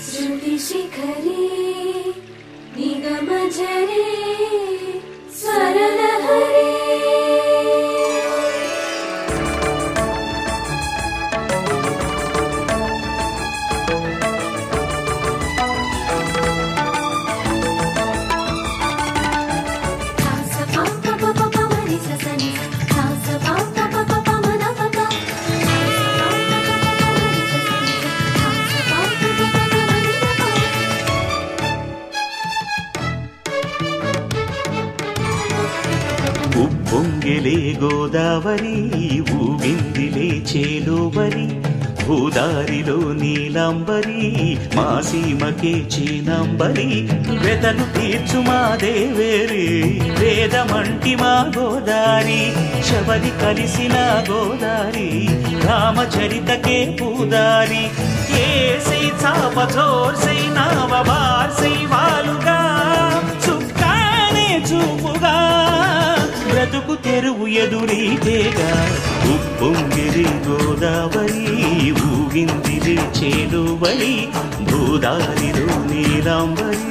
श्रुतिशिखरे निगमजरे स्वरलहरे ఉప్పొంగిలే గోదావరి ఊగిందిలే చేలోవరి భూదారిలో నీలాంబరి మా సీమకే చీనాంబరి వెతలు తీర్చు మా దేవేరి వేదమంటి మా గోదారి శబరి కలిసిన గోదారి రామచరితకే పూదారి ఏసై చాపచోర్సై నావబార్సై వాలుగా చుక్కానే చూపుగా బ్రతుకు తెరువు ఎదురీతేగా ఉప్పొంగిరి గోదావరి ఊగిందిలే చేలోవరి భూదారిలో నీలాంబరి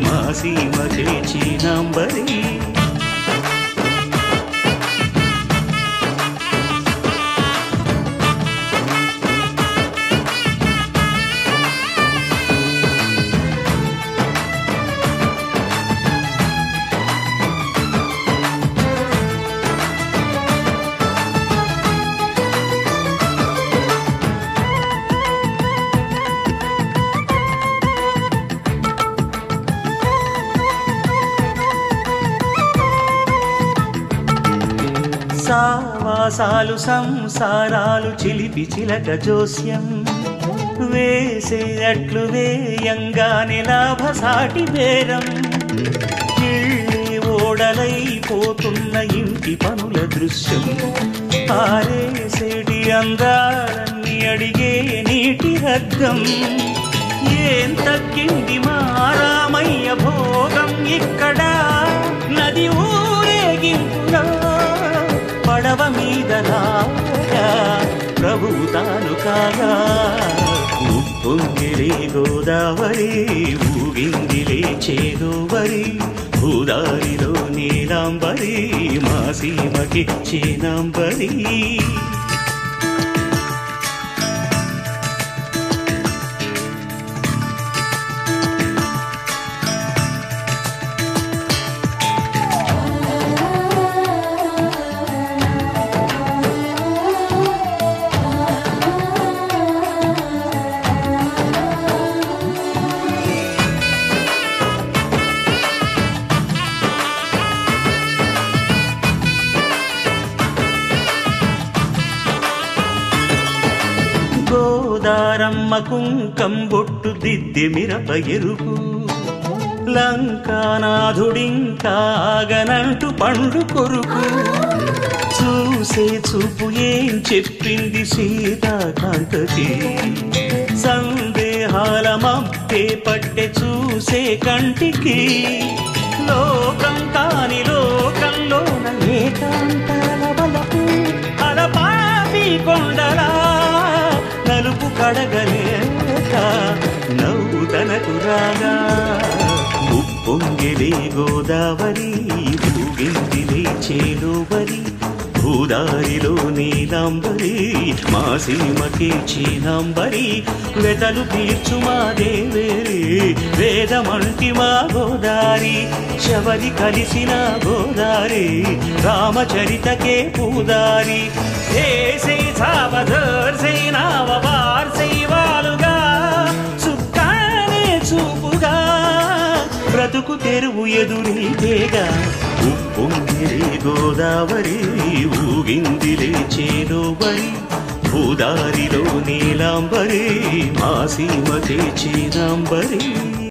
మా సీమకే చీనాంబరి సావాసాలు సంసారాలు చిలిపి చిలక జోస్యం వేసే అట్లు వేయంగానే లాభసాటి బేరం ఇళ్ళే ఓడలైపోతున్న ఇంటి పనుల దృశ్యం ఆరేసేటి అందాలన్నీ అడిగే నీటి రగ్గం ఏం తగ్గింది మా రామయ్య భోగం ఇక్కడ నది ఊరేగింపులో పడవ మీద లాగా ప్రభువు తాను కాగా ఉప్పొంగిలే గోదావరి ఊగిందిలే చేలోవరి భూదారిలో నీలాంబరి మా సీమకి చీనాంబరి గోదారమ్మ కుంకం బొట్టు దిద్ది మిరప ఎరుపు లంకానాథుడింకాగనంటూ పండు కొరుకు చూసే చూపు ఏం చెప్పింది సీతాకాంతకి సందేహాల మబ్బే పట్టె చూసే కంటికి లోకం కాని లోకంలోన ఏకాంతాల వలపు అలపాపి కొండలా నలుపు కడగలేక నవ్వు తనకు రాగా ఉప్పొంగిలే గోదావరి ఊగిందిలే చేలోవరి భూదారిలో నీలాంబరి మా సీమకే చీనాంబరి వెతలు తీర్చు మా దేవేరి వేదమంటి మా గోదారి శబరి కలిసిన గోదారి రామచరితకే పూదారి ఏసై చావధర్సై నావబార్సై వాలుగా చుక్కానే చూపుగా బ్రతుకు తెరువు ఎదురీతేగా ఉప్పొంగిలే గోదావరి ఊగిందిలే చేలోవరి భూదారిలో నీలాంబరి మా సీమకే చీనాంబరి